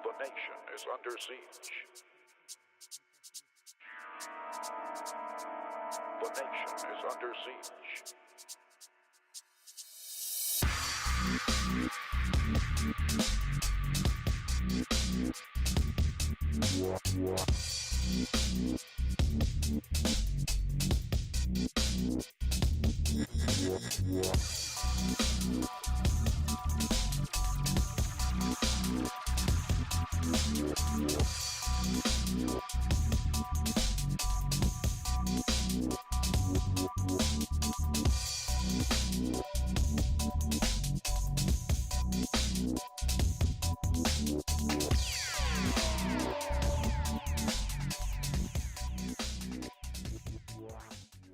The nation is under siege. The nation is under siege.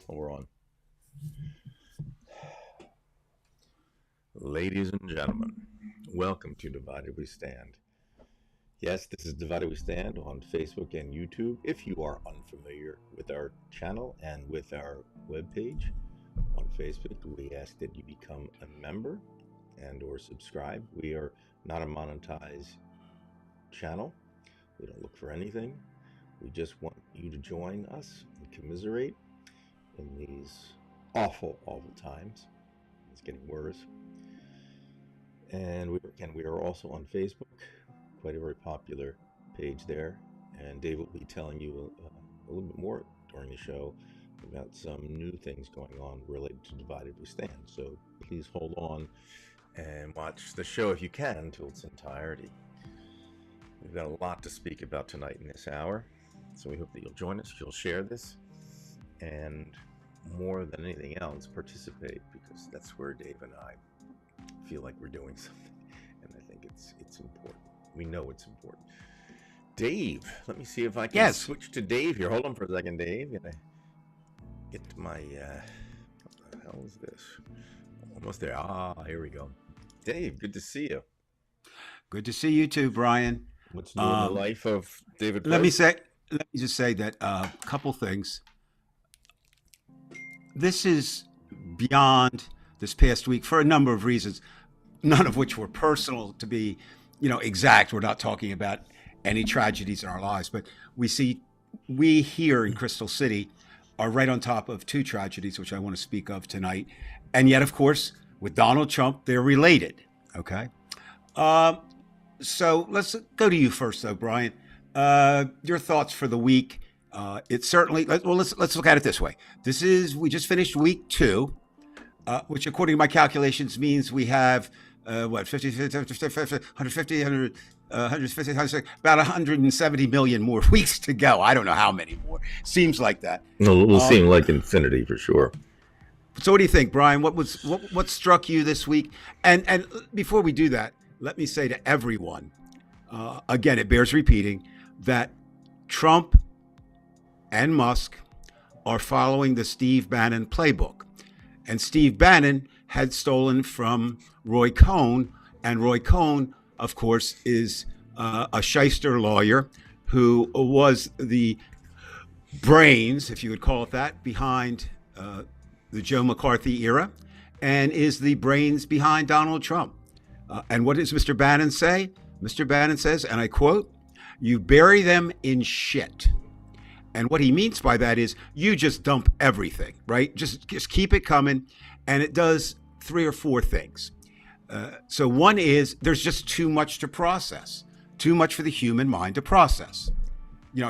We're on. Ladies and gentlemen, welcome to Divided We Stand. Yes, this is Divided We Stand on Facebook and YouTube. If you are unfamiliar with our channel and with our webpage on Facebook, we ask that you become a member and or subscribe. We are not a monetized channel. We don't look for anything. We just want you to join us and commiserate in these awful times. It's getting worse. And we are also on Facebook, quite a very popular page there. And Dave will be telling you a little bit more during the show about some new things going on related to Divided We Stand. So please hold on and watch the show if you can until its entirety. We've got a lot to speak about tonight in this hour. So we hope that you'll join us, you'll share this, and more than anything else, participate, because that's where Dave and I feel like we're doing something, and I think it's important. We know it's important. Dave, let me see if I can switch to Dave here. Hold on for a second, Dave. Gonna get to my what the hell is this? Almost there. Here we go. Dave, good to see you. Good to see you too, Brian. What's new in the life of David? Let me just say that a couple things. This is beyond this past week for a number of reasons, none of which were personal to be, exact. We're not talking about any tragedies in our lives, but we here in Crystal City are right on top of two tragedies, which I want to speak of tonight. And yet, of course, with Donald Trump, they're related. Okay. So let's go to you first, though, Brian. Your thoughts for the week. It's certainly, let's look at it this way. We just finished week 2, which according to my calculations means we have, 150, about 170 million more weeks to go. I don't know how many more. Seems like that. No, it will seem like infinity for sure. So what do you think, Brian? What struck you this week? And before we do that, let me say to everyone, again, it bears repeating that Trump and Musk are following the Steve Bannon playbook. And Steve Bannon had stolen from Roy Cohn. And Roy Cohn, of course, is a shyster lawyer who was the brains, if you would call it that, behind the Joe McCarthy era, and is the brains behind Donald Trump. And what does Mr. Bannon say? Mr. Bannon says, and I quote, "You bury them in shit." And what he means by that is you just dump everything, right? Just keep it coming. And it does 3 or 4 things. So one is there's just too much to process, too much for the human mind to process.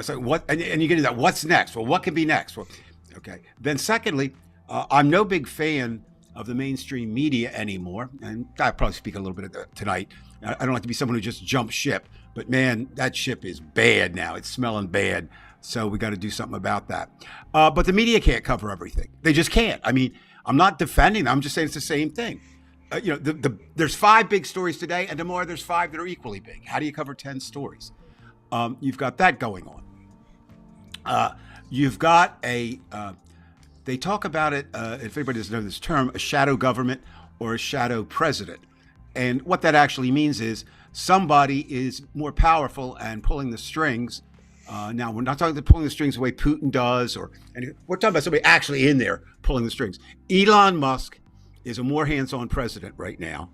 So what, and you get into that, what's next? Well, what can be next? Well, okay. Then secondly, I'm no big fan of the mainstream media anymore. And I'll probably speak a little bit of that tonight. I don't like to be someone who just jumps ship, but man, that ship is bad now. It's smelling bad. So we got to do something about that. But the media can't cover everything. They just can't. I mean, I'm not defending them. I'm just saying it's the same thing. There's 5 big stories today, and tomorrow there's 5 that are equally big. How do you cover 10 stories? You've got that going on. You've got they talk about it, if anybody doesn't know this term, a shadow government or a shadow president. And what that actually means is somebody is more powerful and pulling the strings. Now, we're not talking about pulling the strings the way Putin does, we're talking about somebody actually in there pulling the strings. Elon Musk is a more hands-on president right now.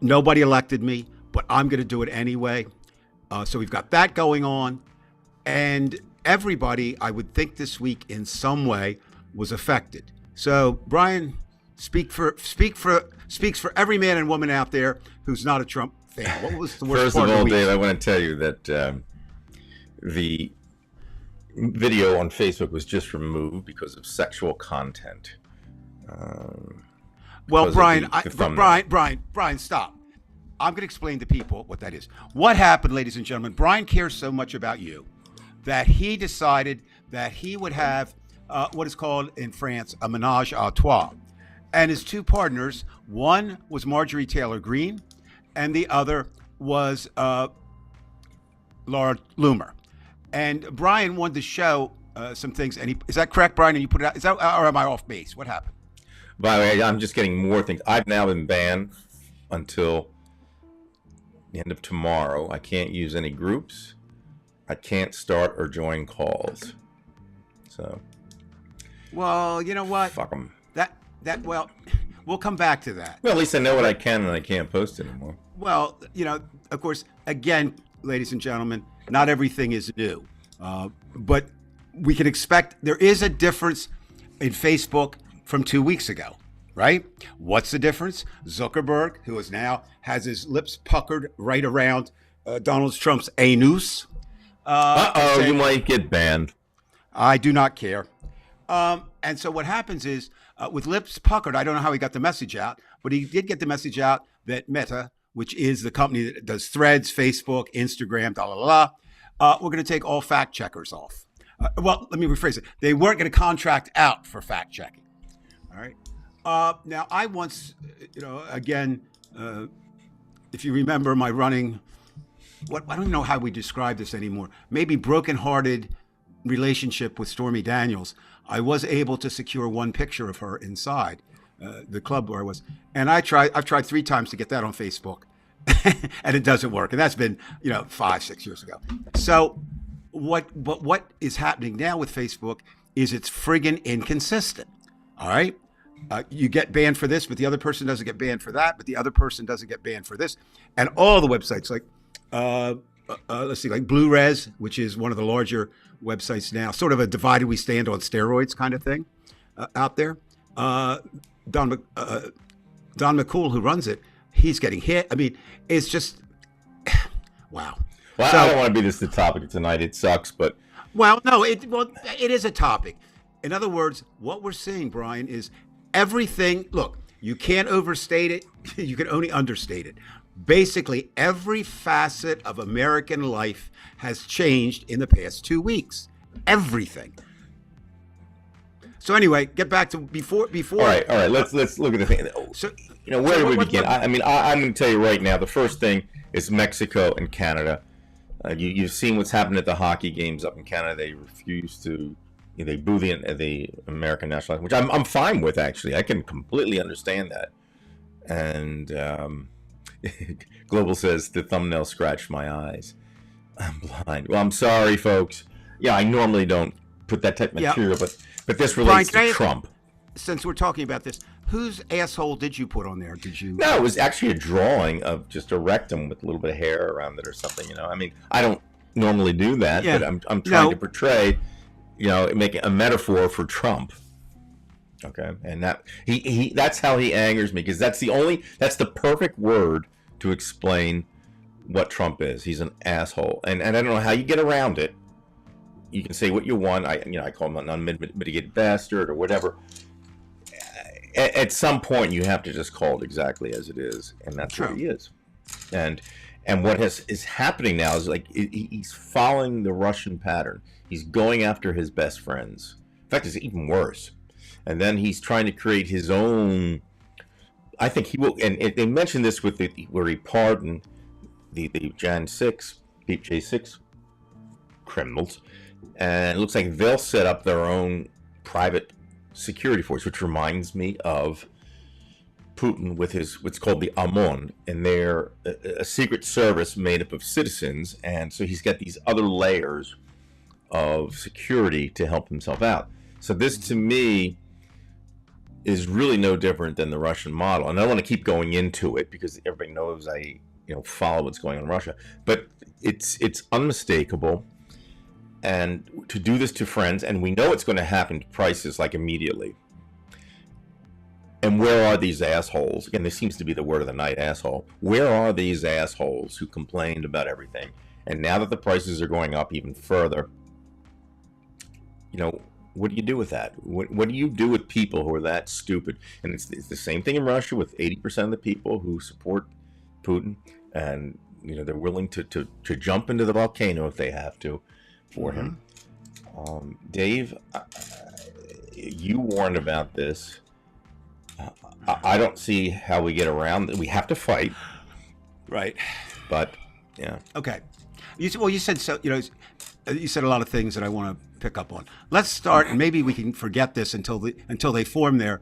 Nobody elected me, but I'm going to do it anyway. So we've got that going on, and everybody, I would think, this week in some way was affected. So Brian, speaks for every man and woman out there who's not a Trump fan. What was the worst First part of of all, the week? Dave, I want to tell you that the video on Facebook was just removed because of sexual content. Well, because of Brian, the thumbnail. Brian, stop. I'm going to explain to people what that is. What happened, ladies and gentlemen? Brian cares so much about you that he decided that he would have what is called in France a menage a trois. And his two partners, one was Marjorie Taylor Greene, and the other was Laura Loomer. And Brian wanted to show some things. And is that correct, Brian? And you put it out? Is that, or am I off base? What happened? By the way, I'm just getting more things. I've now been banned until the end of tomorrow. I can't use any groups. I can't start or join calls. So, Well, you know what? fuck them. Well, we'll come back to that. Well, at least I know what I can and I can't post anymore. Well, of course, again, ladies and gentlemen, not everything is new. But we can expect there is a difference in Facebook from 2 weeks ago, right? What's the difference? Zuckerberg, who is now has his lips puckered right around Donald Trump's anus. You might get banned. I do not care. And so what happens is, with lips puckered, I don't know how he got the message out, but he did get the message out that Meta, which is the company that does Threads, Facebook, Instagram, we're going to take all fact checkers off. Well, let me rephrase it. They weren't going to contract out for fact checking. All right. Now, I once, again, if you remember my running, I don't know how we describe this anymore. Maybe brokenhearted relationship with Stormy Daniels. I was able to secure one picture of her inside the club where I was, and I've tried 3 times to get that on Facebook, and it doesn't work. And that's been 5-6 years ago. So what is happening now with Facebook is it's friggin' inconsistent. All right. You get banned for this, but the other person doesn't get banned for that, but the other person doesn't get banned for this. And all the websites like, let's see, like Blue Res, which is one of the larger websites now, sort of a divided we stand on steroids kind of thing out there. Don McCool, who runs it, he's getting hit. I mean, it's just, wow. Well, So- I don't want to be the topic of tonight. It sucks, but Well, no, it is a topic. In other words, what we're seeing, Brian, is everything. Look, you can't overstate it. You can only understate it. Basically, every facet of American life has changed in the past 2 weeks. Everything. So anyway, get back to before. all right. Let's look at the thing. So, Where do we what- begin? I'm going to tell you right now. The first thing is Mexico and Canada. You've seen what's happened at the hockey games up in Canada. They refuse to. They boo the American national anthem, which I'm fine with, actually. I can completely understand that. And Global says the thumbnail scratched my eyes. I'm blind. Well, I'm sorry, folks. Yeah, I normally don't put that type of Yeah. material, but this Brian, relates can I- to Trump. since we're talking about this, whose asshole did you put on there? Did you? No, it was actually a drawing of just a rectum with a little bit of hair around it or something. I mean, I don't normally do that, Yeah. but I'm trying No. to portray, make a metaphor for Trump. Okay, and that he that's how he angers me, because that's the perfect word to explain what Trump is. He's an asshole, and I don't know how you get around it. You can say what you want. I call him an unmitigated bastard or whatever. At some point, you have to just call it exactly as it is, and that's True. what he is. And what is happening now is like he's following the Russian pattern. He's going after his best friends. In fact, it's even worse. And then he's trying to create his own. I think he will. And they mentioned this with where he pardoned the J6 criminals, and it looks like they'll set up their own private security force, which reminds me of Putin with his what's called the OMON, and they're a secret service made up of citizens, and so he's got these other layers of security to help himself out. So this, to me, is really no different than the Russian model, and I don't want to keep going into it because everybody knows I follow what's going on in Russia, but it's unmistakable. And to do this to friends, and we know it's going to happen to prices like immediately. And where are these assholes? Again, this seems to be the word of the night, asshole. Where are these assholes who complained about everything? And now that the prices are going up even further, what do you do with that? What do you do with people who are that stupid? And it's the same thing in Russia with 80% of the people who support Putin, and they're willing to jump into the volcano if they have to for him. Dave, you warned about this. I don't see how we get around it. We have to fight, Right. but yeah. Okay. You said so. You said a lot of things that I want to pick up on. Let's start, and maybe we can forget this until they form their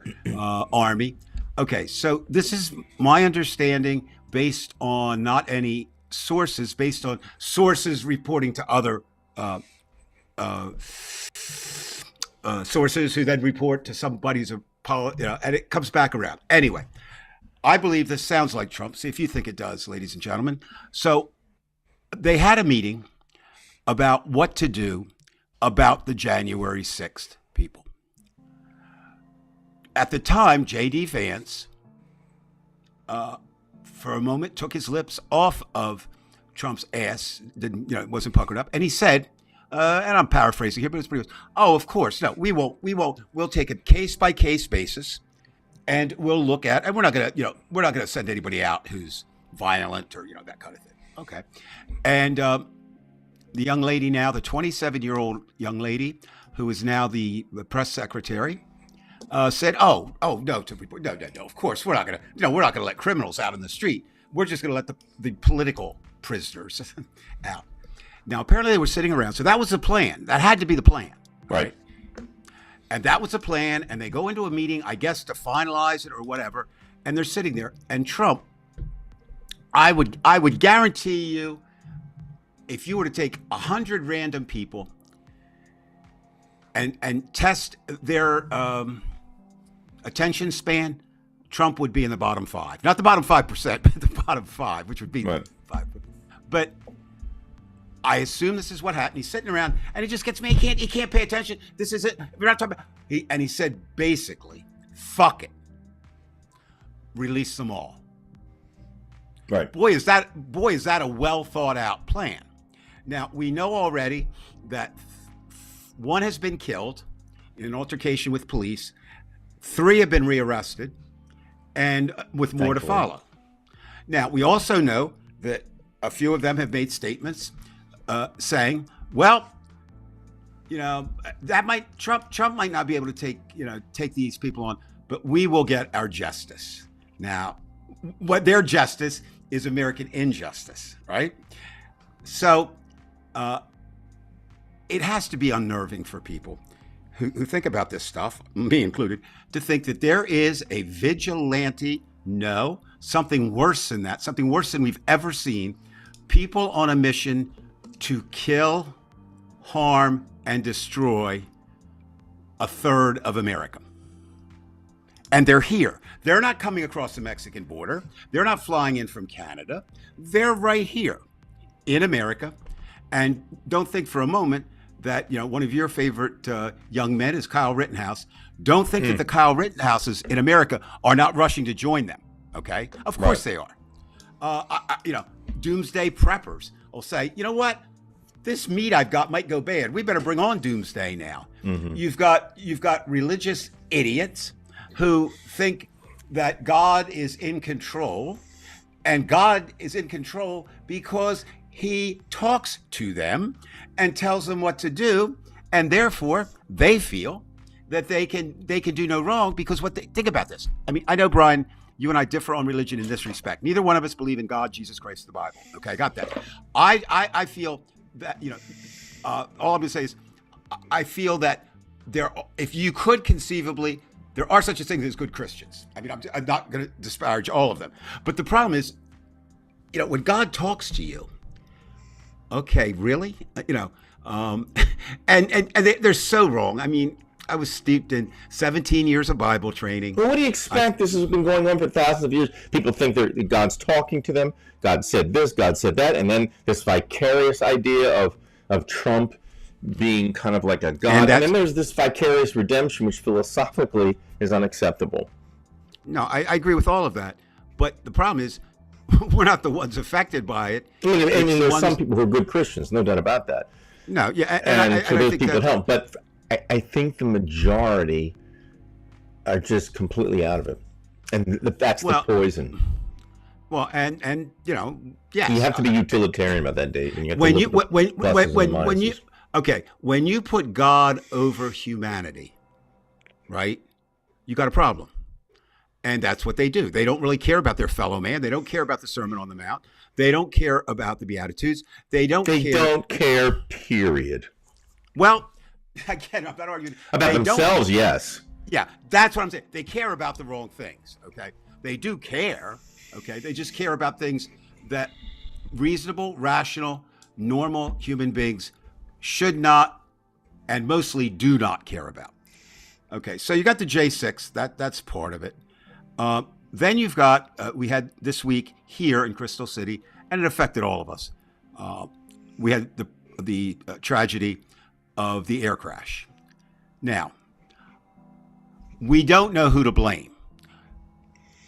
army. Okay. So this is my understanding, based on not any sources, based on sources reporting to other sources who then report to somebody's and it comes back around. Anyway, I believe this sounds like Trump. See if you think it does, ladies and gentlemen. So they had a meeting about what to do about the January 6th people. At the time, J.D. Vance, for a moment, took his lips off of Trump's ass, wasn't puckered up, and he said, and I'm paraphrasing here, but it's pretty much, oh, of course, no, we won't. We'll take a case by case basis, and we'll look at, and we're not gonna send anybody out who's violent or that kind of thing. Okay, and the young lady now, the 27-year-old young lady who is now the press secretary, said, "Oh, no, no. Of course, we're not gonna let criminals out in the street. We're just gonna let the political prisoners out." Now, apparently, they were sitting around, so that was the plan. That had to be the plan, Right. And that was the plan. And they go into a meeting, I guess, to finalize it or whatever. And they're sitting there, and Trump, I would guarantee you, if you were to take 100 random people and test their attention span, Trump would be in the bottom 5. Not the bottom 5%, but the bottom 5, which would be Right. 5. But I assume this is what happened. He's sitting around, and he just gets me. He can't pay attention. This is it. We're not talking about. He said basically, "Fuck it, release them all." Right. Boy, is that a well thought out plan. Now we know already that one has been killed in an altercation with police. 3 have been rearrested, and with more to Thankfully. follow. Now we also know that a few of them have made statements saying, "Well, Trump might not be able to take these people on, but we will get our justice." Now, what their justice is American injustice, right? So it has to be unnerving for people who think about this stuff, me included, to think that there is a vigilante, something worse than that, something worse than we've ever seen, people on a mission to kill, harm, and destroy a third of America. And they're here. They're not coming across the Mexican border. They're not flying in from Canada. They're right here in America. And don't think for a moment that, one of your favorite young men is Kyle Rittenhouse. Don't think that the Kyle Rittenhouses in America are not rushing to join them. Okay? Of course they are. Doomsday preppers will say, "You know what? This meat I've got might go bad. We better bring on doomsday now." You've got religious idiots who think that God is in control, and God is in control because he talks to them and tells them what to do, and therefore they feel that they can do no wrong because think about this. I mean, I know, Brian, you and I differ on religion in this respect. Neither one of us believe in God, Jesus Christ, the Bible. Okay, I got that. I feel that, all I'm going to say is I feel that if you could conceivably, there are such a thing as good Christians. I mean, I'm not going to disparage all of them. But the problem is, when God talks to you, okay, really? And they're so wrong. I mean, I was steeped in 17 years of Bible training. Well, what do you expect? This has been going on for thousands of years. People think that God's talking to them. God said this, God said that, and then this vicarious idea of Trump being kind of like a god. And then there's this vicarious redemption, which philosophically is unacceptable. No, I agree with all of that. But the problem is, we're not the ones affected by it. I mean there's some people who are good Christians, no doubt about that. No, yeah, and so those people help. But I think the majority are just completely out of it. And that's the poison. Well, and you know, yes. You have to be utilitarian about that, Dave. And you have when to you look at when you okay, when you put God over humanity, right? You got a problem. And that's what they do. They don't really care about their fellow man. They don't care about the Sermon on the Mount. They don't care about the Beatitudes. They don't care, period. Well, again, I'm not arguing. About themselves, yes. Yeah, that's what I'm saying. They care about the wrong things, okay? They do care, okay? They just care about things that reasonable, rational, normal human beings should not and mostly do not care about. Okay, so you got the J6. That's part of it. Then you've got, we had this week here in Crystal City, and it affected all of us. We had the tragedy of the air crash. Now, we don't know who to blame.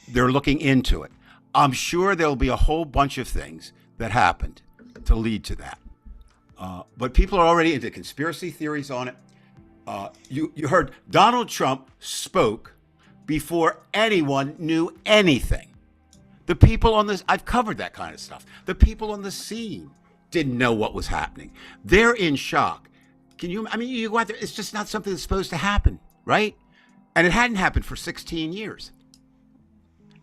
They're looking into it. I'm sure there'll be a whole bunch of things that happened to lead to that. But people are already into conspiracy theories on it. You heard Donald Trump spoke before anyone knew anything. The people on this, I've covered that kind of stuff. The people on the scene didn't know what was happening. They're in shock. You go out there, it's just not something that's supposed to happen, right? And it hadn't happened for 16 years.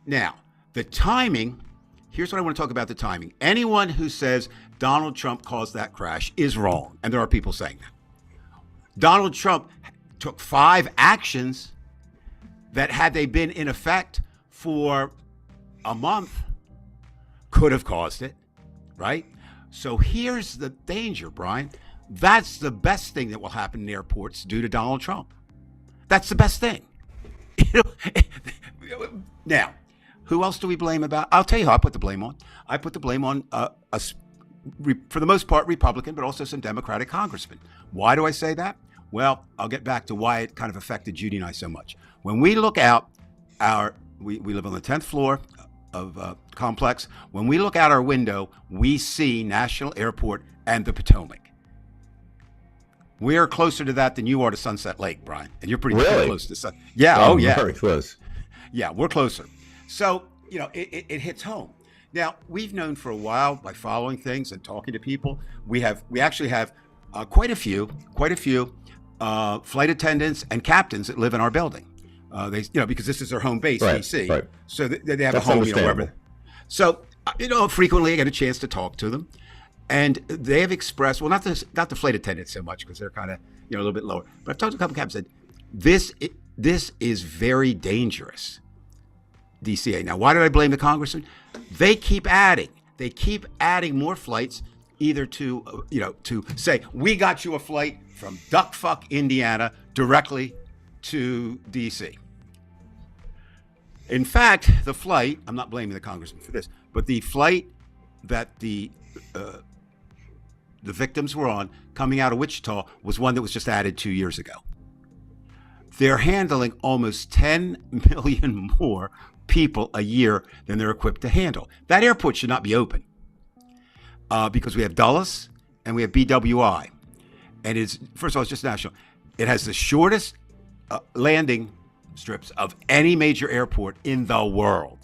Now, the timing, here's what I want to talk about the timing. Anyone who says Donald Trump caused that crash is wrong. And there are people saying that. Donald Trump took 5 actions that, had they been in effect for a month, could have caused it, right? So here's the danger, Brian. That's the best thing that will happen in airports due to Donald Trump. That's the best thing. Now, who else do we blame about? I'll tell you who I put the blame on. I put the blame on, for the most part, Republican, but also some Democratic congressmen. Why do I say that? Well, I'll get back to why it kind of affected Judy and I so much. When we look out we live on the 10th floor of complex. When we look out our window, we see National Airport and the Potomac. We are closer to that than you are to Sunset Lake, Brian. And you're pretty close to Sunset. Yeah, oh yeah. Very close. Yeah, we're closer. So, you know, it hits home. Now, we've known for a while by following things and talking to people. We actually have quite a few flight attendants and captains that live in our building. Because this is their home base, DC. Right. So they have a home, wherever. So, frequently I get a chance to talk to them, and they have expressed, well, not the flight attendants so much because they're kind of a little bit lower, but I've talked to a couple captains and said this is very dangerous. DCA. Now, why did I blame the congressman? They keep adding more flights, either to say we got you a flight from Duckfuck, Indiana, directly to DC. In fact, the flight, I'm not blaming the congressman for this, but the flight that the victims were on coming out of Wichita was one that was just added 2 years ago. They're handling almost 10 million more people a year than they're equipped to handle. That airport should not be open because we have Dulles and we have BWI. And first of all, it's just national. It has the shortest landing strips of any major airport in the world.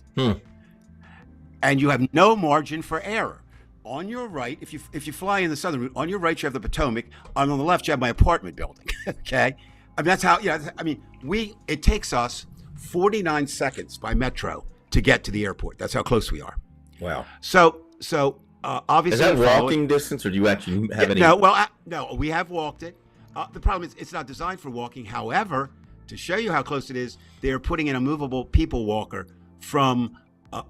And you have no margin for error. On your right, if you fly in the southern route, on your right you have the Potomac. On the left you have my apartment building. Okay, I mean that's how. It takes us 49 seconds by metro to get to the airport. That's how close we are. Wow. So obviously, is that walking distance, or do you actually have any? No, we have walked it. The problem is it's not designed for walking. However, to show you how close it is, they're putting in a movable people walker from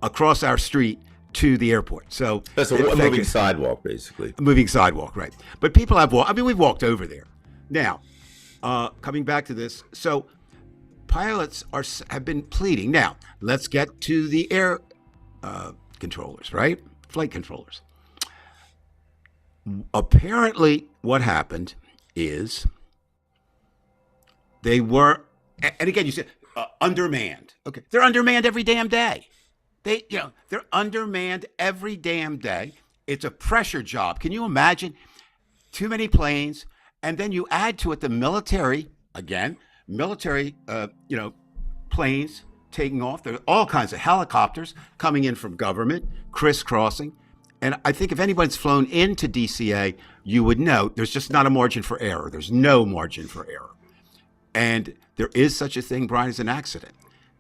across our street to the airport. So that's a moving sidewalk, basically. A moving sidewalk, right? But people have walked. I mean, we've walked over there. Now, coming back to this, so pilots have been pleading. Now, let's get to the air controllers, right? Flight controllers. Apparently, what happened is they were, and again, you said undermanned. Okay, they're undermanned every damn day. They're undermanned every damn day. It's a pressure job. Can you imagine? Too many planes, and then you add to it the military planes taking off. There are all kinds of helicopters coming in from government, crisscrossing. And I think if anybody's flown into DCA, you would know there's just not a margin for error. There's no margin for error. And there is such a thing, Brian, as an accident.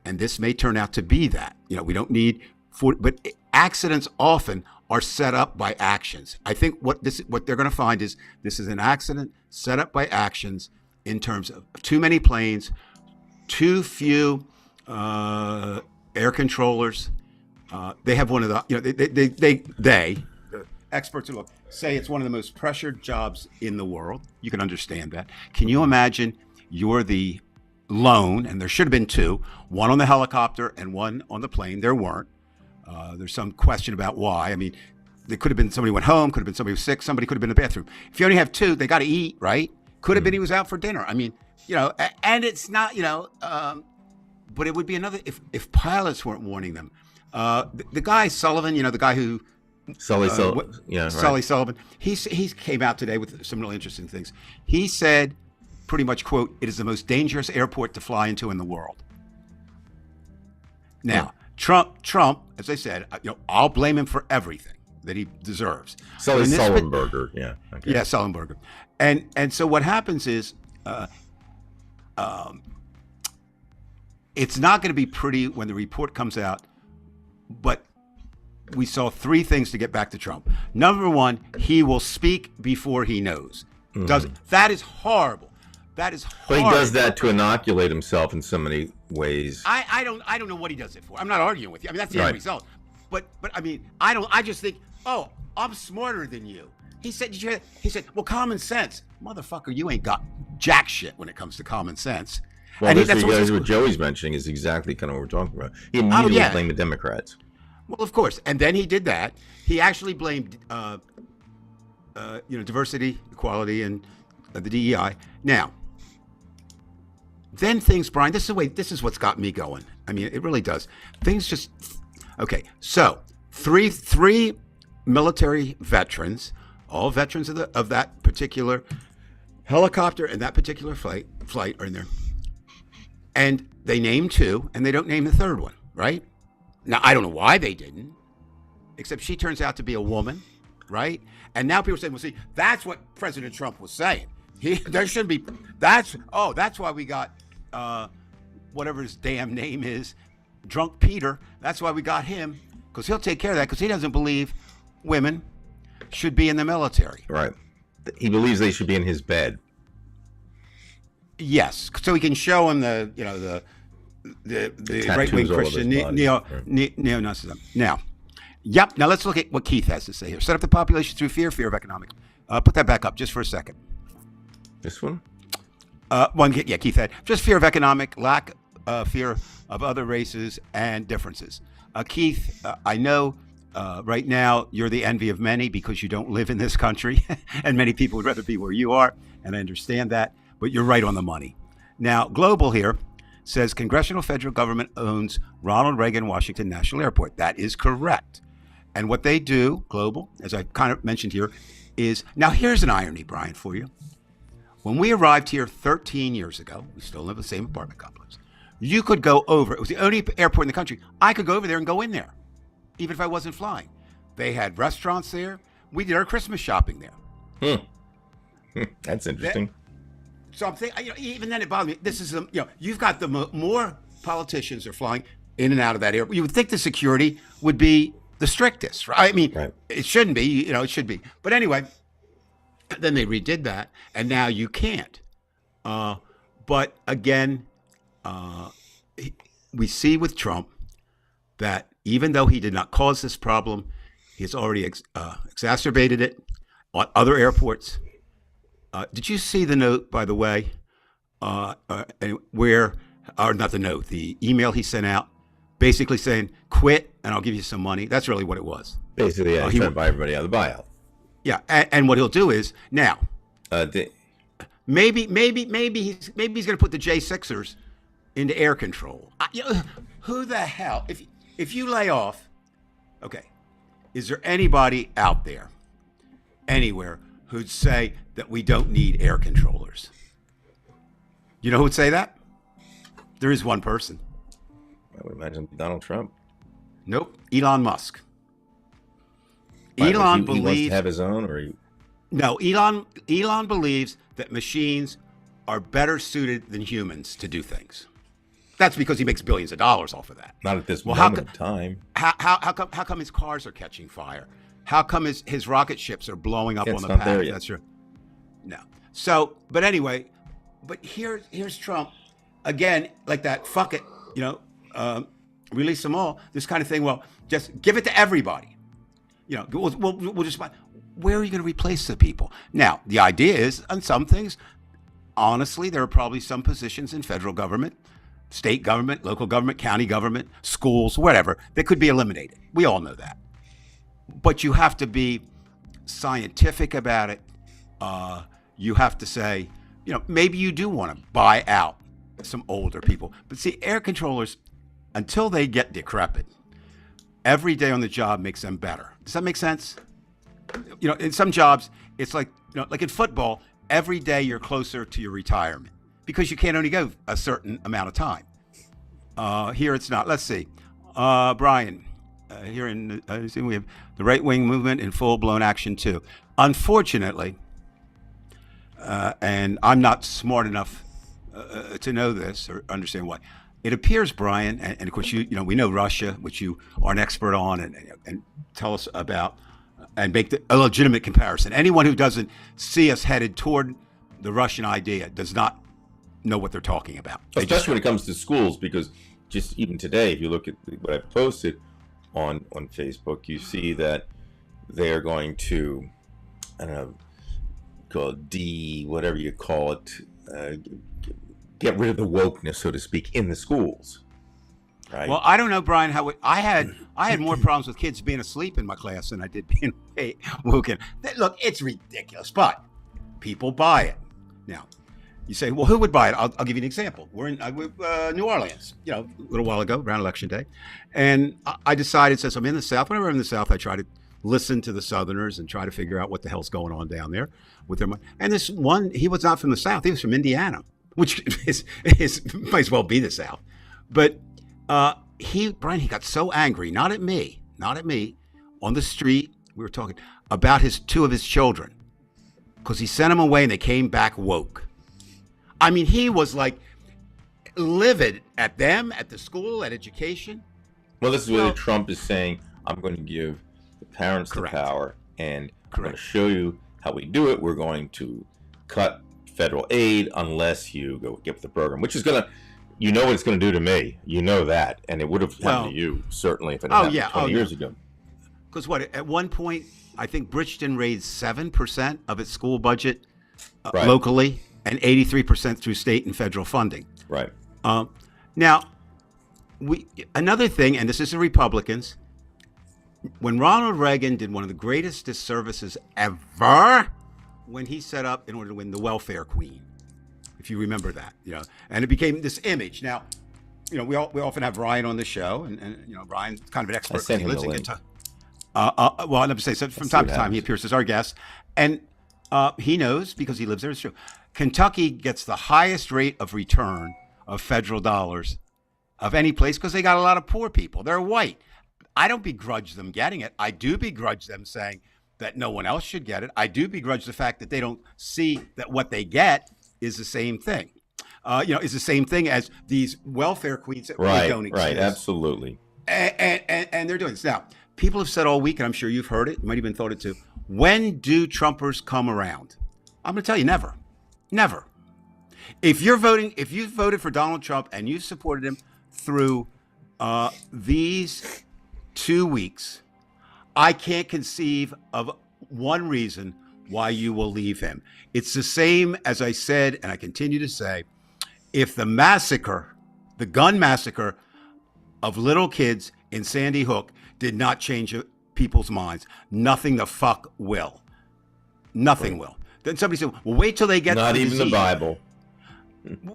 And this may turn out to be that. We don't need, but accidents often are set up by actions. I think what they're going to find is this is an accident set up by actions in terms of too many planes, too few air controllers. They have one of the, the experts who say it's one of the most pressured jobs in the world. You can understand that. Can you imagine you're the lone, and there should have been two, one on the helicopter and one on the plane. There weren't. There's some question about why. I mean, there could have been somebody went home, could have been somebody was sick, somebody could have been in the bathroom. If you only have two, they got to eat, right? Could have been he was out for dinner. I mean, and it's not, but it would be another, if pilots weren't warning them. The guy Sullivan, the guy who Sully Sullivan. Sully Sullivan. He came out today with some really interesting things. He said, pretty much, quote, "It is the most dangerous airport to fly into in the world." Now, Trump, as I said, I'll blame him for everything that he deserves. Sully Sullenberger, yeah. Okay. Yeah, Sullenberger. And so what happens is, it's not going to be pretty when the report comes out, but we saw three things to get back to Trump. Number one, he will speak before he knows. That is horrible. That is horrible. But he does that to inoculate himself in so many ways. I don't know what he does it for. I'm not arguing with you. I mean, that's the end result. But I mean, I just think, oh, I'm smarter than you. He said, did you hear that? He said, well, common sense. Motherfucker, you ain't got jack shit when it comes to common sense. Well, that's what Joey's mentioning is exactly kind of what we're talking about. He immediately blamed the Democrats. Well, of course. And then he did that. He actually blamed, diversity, equality, and the DEI. Now, then things, Brian, this is what's got me going. I mean, it really does. Things just, okay. So three military veterans, all veterans of that particular helicopter and that particular flight are in there. And they name two, and they don't name the third one, right? Now, I don't know why they didn't, except she turns out to be a woman, right? And now people are saying, well, see, that's what President Trump was saying. There shouldn't be, that's why we got, whatever his damn name is, Drunk Peter. That's why we got him, because he'll take care of that, because he doesn't believe women should be in the military. Right. He believes they should be in his bed. Yes, so he can show him the right-wing Christian neo-Nazism. Now, now let's look at what Keith has to say here. Set up the population through fear of economic. Put that back up just for a second. This one? Keith had just fear of economic, lack fear of other races and differences. Keith, I know right now you're the envy of many because you don't live in this country, and many people would rather be where you are, and I understand that, but you're right on the money. Now, Global here says congressional federal government owns Ronald Reagan Washington National Airport. That is correct. And what they do, Global, as I kind of mentioned here, is, now here's an irony, Brian, for you. When we arrived here 13 years ago, we still live in the same apartment complex. You could go over, it was the only airport in the country. I could go over there and go in there, even if I wasn't flying. They had restaurants there. We did our Christmas shopping there. That's interesting. So I'm thinking, even then it bothers me. This is, you've got the more politicians are flying in and out of that airport. You would think the security would be the strictest, right? I mean, It shouldn't be, it should be. But anyway, then they redid that, and now you can't. But again, we see with Trump that even though he did not cause this problem, he has already exacerbated it on other airports. Did you see the note, by the way, and where, or not the note, the email he sent out, basically saying, quit and I'll give you some money. That's really what it was. Basically, he's he trying wa- to buy everybody out of the buyout. Yeah, and what he'll do is now The, maybe he's going to put the J6ers into air control. Who the hell? If you lay off, okay, is there anybody out there, anywhere, who'd say that we don't need air controllers? You know who would say that? There is one person. I would imagine Donald Trump. Nope, Elon Musk. Why, Elon he wants believes to have his own, or he, no. Elon believes that machines are better suited than humans to do things. That's because he makes billions of dollars off of that. not at this Well, moment in time. How come his cars are catching fire? How come his rocket ships are blowing up Yeah, on it's the not path? there yet. That's true. No. So, but anyway, here's Trump again, like that. Fuck it, release them all. This kind of thing. Well, just give it to everybody. We'll just buy. Where are you going to replace the people? Now, the idea is, on some things, honestly, there are probably some positions in federal government, state government, local government, county government, schools, whatever, that could be eliminated. We all know that. But you have to be scientific about it. You have to say, maybe you do want to buy out some older people. But see, air controllers, until they get decrepit, every day on the job makes them better. Does that make sense? In some jobs, it's like, like in football, every day you're closer to your retirement because you can't only go a certain amount of time. Here it's not. Let's see. Brian, here in we have the right-wing movement in full-blown action too. Unfortunately, and I'm not smart enough to know this or understand why. It appears, Brian, and of course we know Russia, which you are an expert on, and tell us about, and make a legitimate comparison. Anyone who doesn't see us headed toward the Russian idea does not know what they're talking about. Especially when it comes to schools, because just even today, if you look at what I posted on Facebook, you see that they are going to, I don't know, call it whatever you call it, get rid of the wokeness, so to speak, in the schools. Right? Well, I don't know, Brian, I had more problems with kids being asleep in my class than I did being woken. Look, it's ridiculous, but people buy it. Now, you say, well, who would buy it? I'll give you an example. We're in New Orleans, a little while ago, around Election Day. And I decided, since I'm in the South, whenever I'm in the South, I try to listen to the Southerners and try to figure out what the hell's going on down there with their money. And this one, he was not from the South. He was from Indiana, which is might as well be the South. But Brian, he got so angry, not at me, on the street, we were talking about two of his children, because he sent them away and they came back woke. I mean, he was like livid at them, at the school, at education. Well, this is where Trump is saying, I'm going to give the parents Correct. the power, and I'm going Correct. to show you how we do it. We're going to cut federal aid unless you go get with the program, which is going to, what it's going to do to me. You know that. And it would have happened to you, certainly, if it happened 20 years ago. Because at one point, I think Bridgeton raised 7% of its school budget Right. locally, and 83% through state and federal funding. Right. Now, another thing, and this is the Republicans, when Ronald Reagan did one of the greatest disservices ever when he set up, in order to win, the welfare queen, if you remember that, and it became this image. Now, we often have Ryan on the show, and Ryan's kind of an expert. I sent He him lives the in link. Kentucky. Well, let me say, so from time to time he appears as our guest, and he knows, because he lives there. It's true. Kentucky gets the highest rate of return of federal dollars of any place because they got a lot of poor people. They're white. I don't begrudge them getting it. I do begrudge them saying that no one else should get it. I do begrudge the fact that they don't see that what they get is the same thing. Is the same thing as these welfare queens that really don't exist. Right, absolutely. And they're doing this. Now, people have said all week, and I'm sure you've heard it, you might even thought it too, when do Trumpers come around? I'm going to tell you, never. Never. If you voted for Donald Trump and you supported him through these 2 weeks, I can't conceive of one reason why you will leave him. It's the same as I said, and I continue to say, if the massacre, the gun massacre of little kids in Sandy Hook did not change people's minds, nothing the fuck will. Nothing will. Then somebody said, well, wait till they get Not the even the disease. Bible.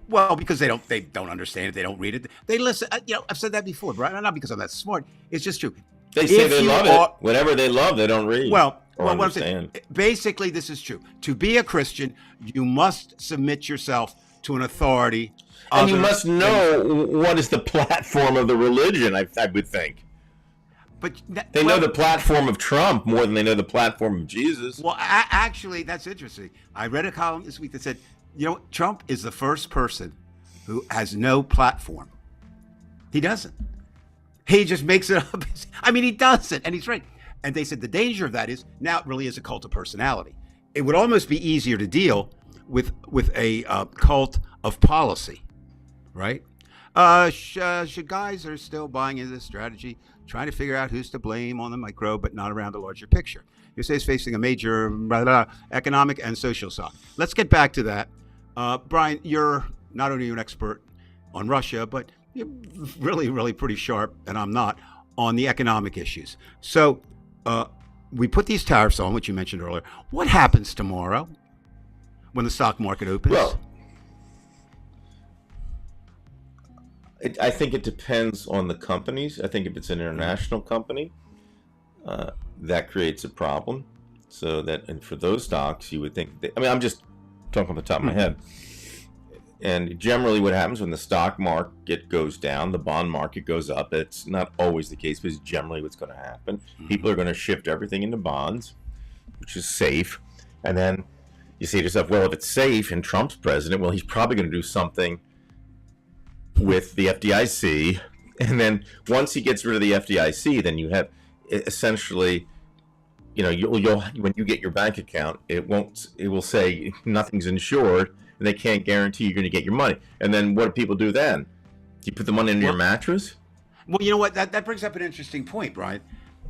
Well, because they don't understand it, they don't read it. They listen. I've said that before, right? Not because I'm that smart. It's just true. They say If they you love are- it. Whatever they love, they don't read. Well, or what I'm understand. saying, basically, this is true. To be a Christian, you must submit yourself to an authority. And you other must than- know what is the platform of the religion, I would think. But They know the platform of Trump more than they know the platform of Jesus. Well, actually, that's interesting. I read a column this week that said, Trump is the first person who has no platform. He doesn't. He just makes it up. I mean, he doesn't, and he's right. And they said the danger of that is now it really is a cult of personality. It would almost be easier to deal with a cult of policy, right? Should guys are still buying into this strategy, trying to figure out who's to blame on the micro, but not around the larger picture. USA is facing a major economic and social shock. Let's get back to that. Brian, you're not only an expert on Russia, but you're really, really pretty sharp, and I'm not, on the economic issues. So we put these tariffs on, which you mentioned earlier. What happens tomorrow when the stock market opens? Well, I think it depends on the companies. I think if it's an international company, that creates a problem. So that, and for those stocks, you would think, I'm just talking off the top of my head. And generally what happens when the stock market goes down, the bond market goes up. It's not always the case, but it's generally what's going to happen. People are going to shift everything into bonds, which is safe. And then you say to yourself, well, if it's safe and Trump's president, well, he's probably going to do something with the FDIC. And then once he gets rid of the FDIC, then you have essentially, you'll when you get your bank account, it will say nothing's insured, and they can't guarantee you're going to get your money. And then what do people do then? Do you put the money into your mattress? Well, you know what? That brings up an interesting point, Brian.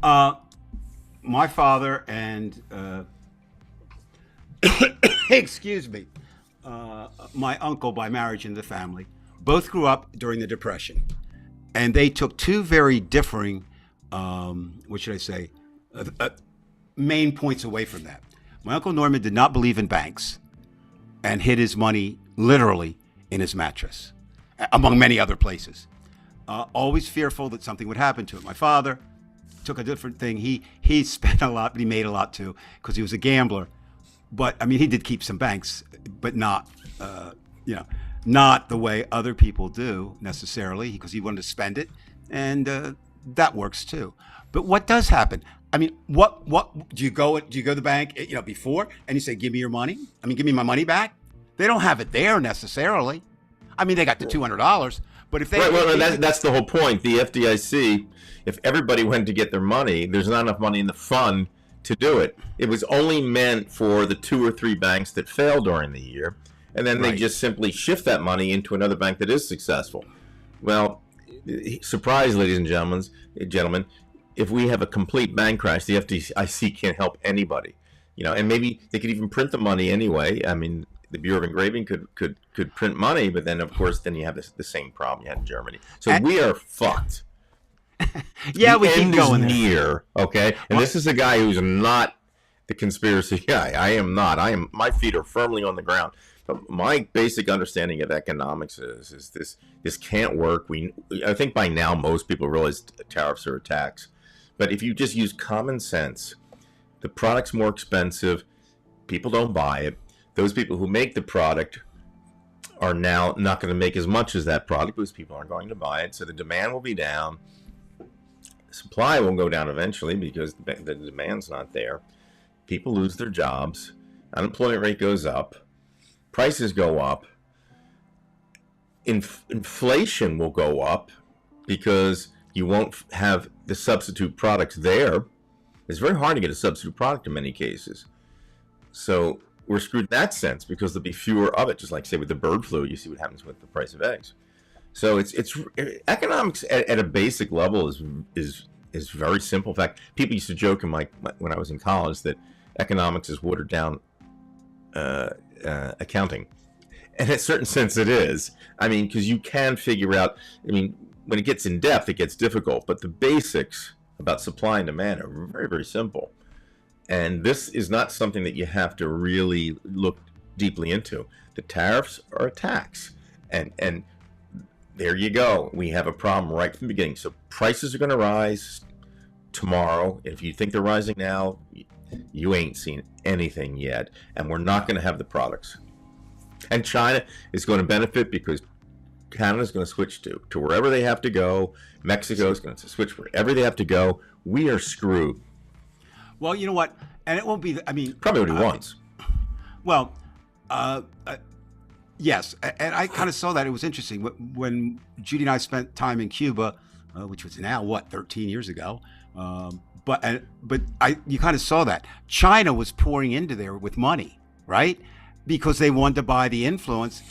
My father and excuse me, my uncle by marriage in the family both grew up during the Depression, and they took two very differing, what should I say, main points away from that. My Uncle Norman did not believe in banks and hid his money literally in his mattress, among many other places. Always fearful that something would happen to it. My father took a different thing. He spent a lot, but he made a lot too, because he was a gambler. But I mean, he did keep some banks, but not, not the way other people do necessarily, because he wanted to spend it, and that works too. But what does happen? I mean, what do you go to the bank, before, and you say, give me your money? I mean, give me my money back? They don't have it there necessarily. I mean, they got the $200, but if they that's the whole point. The FDIC, if everybody went to get their money, there's not enough money in the fund to do it. It was only meant for the 2 or 3 banks that failed during the year, and then they just simply shift that money into another bank that is successful. Well, surprise, ladies and gentlemen, if we have a complete bank crash, the FDIC can't help anybody. And maybe they could even print the money anyway. I mean, the Bureau of Engraving could print money, but then of course then you have the same problem you had in Germany. So we are fucked. Yeah, we the keep end going is there. near, okay? And this is a guy who's not the conspiracy guy. I am not. My feet are firmly on the ground. But my basic understanding of economics is this can't work. I think by now most people realize tariffs are a tax. But if you just use common sense, the product's more expensive, people don't buy it. Those people who make the product are now not going to make as much as that product because people aren't going to buy it. So the demand will be down. Supply will go down eventually because the demand's not there. People lose their jobs. Unemployment rate goes up. Prices go up. Inflation will go up because you won't have the substitute products there. It's very hard to get a substitute product in many cases. So we're screwed in that sense because there'll be fewer of it. Just like, say, with the bird flu, you see what happens with the price of eggs. So it's economics at a basic level is very simple. In fact, people used to joke when I was in college that economics is watered down accounting. in a certain sense, it is. I mean, because you can figure out. I mean, when it gets in depth, it gets difficult. But the basics about supply and demand are very, very simple. And this is not something that you have to really look deeply into. The tariffs are a tax, and there you go. We have a problem right from the beginning. So prices are going to rise tomorrow. If you think they're rising now, you ain't seen anything yet, and we're not going to have the products. And China is going to benefit because Canada's going to switch to wherever they have to go. Mexico is going to switch wherever they have to go. We are screwed. Well, you know what? And it won't be. I mean, Probably what he wants. Well, yes, and I kind of saw that. It was interesting when Judy and I spent time in Cuba, which was now 13 years ago. But you kind of saw that China was pouring into there with money, right? Because they wanted to buy the influence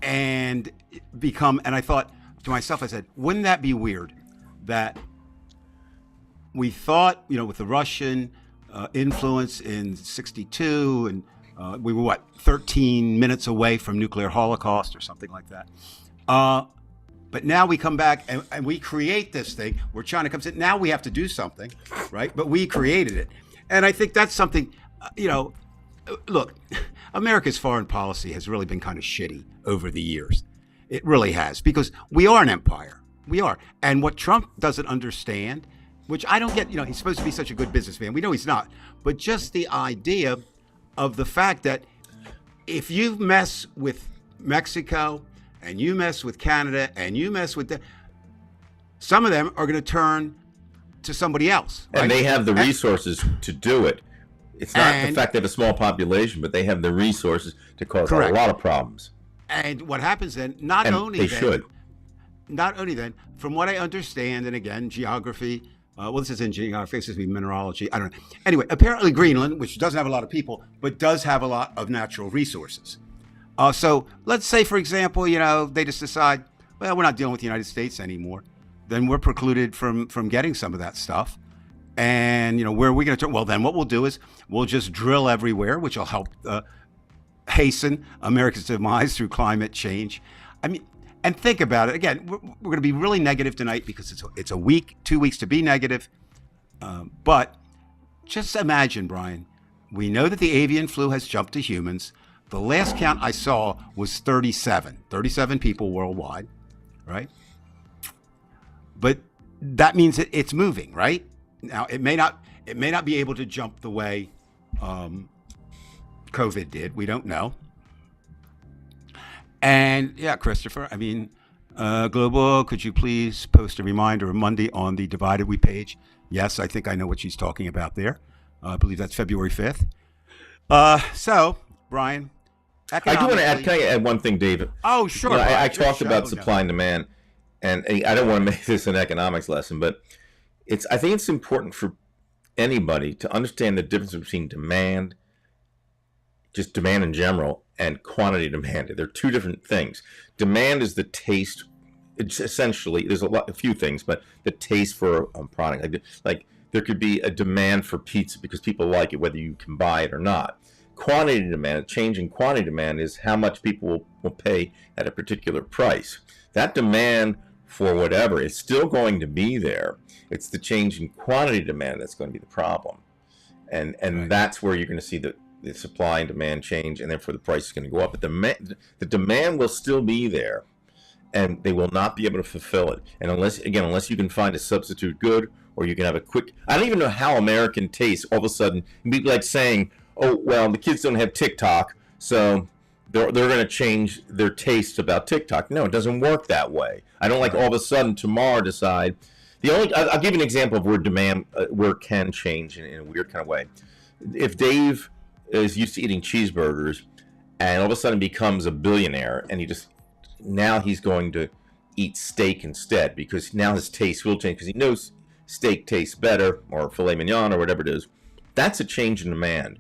and become. And I thought to myself, I said, wouldn't that be weird that we thought, with the Russian influence in '62, and we were 13 minutes away from nuclear holocaust or something like that. But now we come back and we create this thing where China comes in. Now we have to do something, right? But we created it. And I think that's something, look, America's foreign policy has really been kind of shitty over the years. It really has, because we are an empire. We are. And what Trump doesn't understand, which I don't get, he's supposed to be such a good businessman. We know he's not. But just the idea of the fact that if you mess with Mexico and you mess with Canada and you mess with some of them are going to turn to somebody else. Right? And they have the resources to do it. It's not the fact they have a small population, but they have the resources to cause a lot of problems. And what happens then, not only then, from what I understand, and again, geography, this is in geography, this is in mineralogy, I don't know. Anyway, apparently Greenland, which doesn't have a lot of people, but does have a lot of natural resources. So let's say, for example, they just decide, well, we're not dealing with the United States anymore. Then we're precluded from getting some of that stuff. And, where are we going to turn? Well, then what we'll do is we'll just drill everywhere, which will help hasten America's demise through climate change. I mean, and think about it. Again, we're going to be really negative tonight because it's a week, 2 weeks to be negative. But just imagine, Brian, we know that the avian flu has jumped to humans. The last count I saw was 37 people worldwide, right? But that means it's moving, right? Now, it may not be able to jump the way COVID did. We don't know. And yeah, Christopher, I mean, Global, could you please post a reminder of Monday on the Divided We page? Yes, I think I know what she's talking about there. I believe that's February 5th. So, Brian, I do want to add, can I add one thing, David? Oh, sure. I talked about supply and demand, and I don't want to make this an economics lesson, but I think it's important for anybody to understand the difference between demand, just demand in general, and quantity demand. They're two different things. Demand is the taste. It's essentially, there's a few things, but the taste for a product. Like there could be a demand for pizza because people like it, whether you can buy it or not. Quantity demand, a change in quantity demand, is how much people will pay at a particular price. That demand for whatever is still going to be there. It's the change in quantity demand that's going to be the problem. And right. That's where you're going to see the supply and demand change, and therefore the price is going to go up. But the demand will still be there, and they will not be able to fulfill it. And unless you can find a substitute good, or you can have a quick, I don't even know how American tastes all of a sudden, it'd be like saying, oh, well, the kids don't have TikTok, so they're going to change their taste about TikTok. No, it doesn't work that way. I don't like all of a sudden tomorrow decide. I'll give you an example of where can change in a weird kind of way. If Dave is used to eating cheeseburgers and all of a sudden becomes a billionaire, and now he's going to eat steak instead, because now his taste will change because he knows steak tastes better, or filet mignon, or whatever it is. That's a change in demand.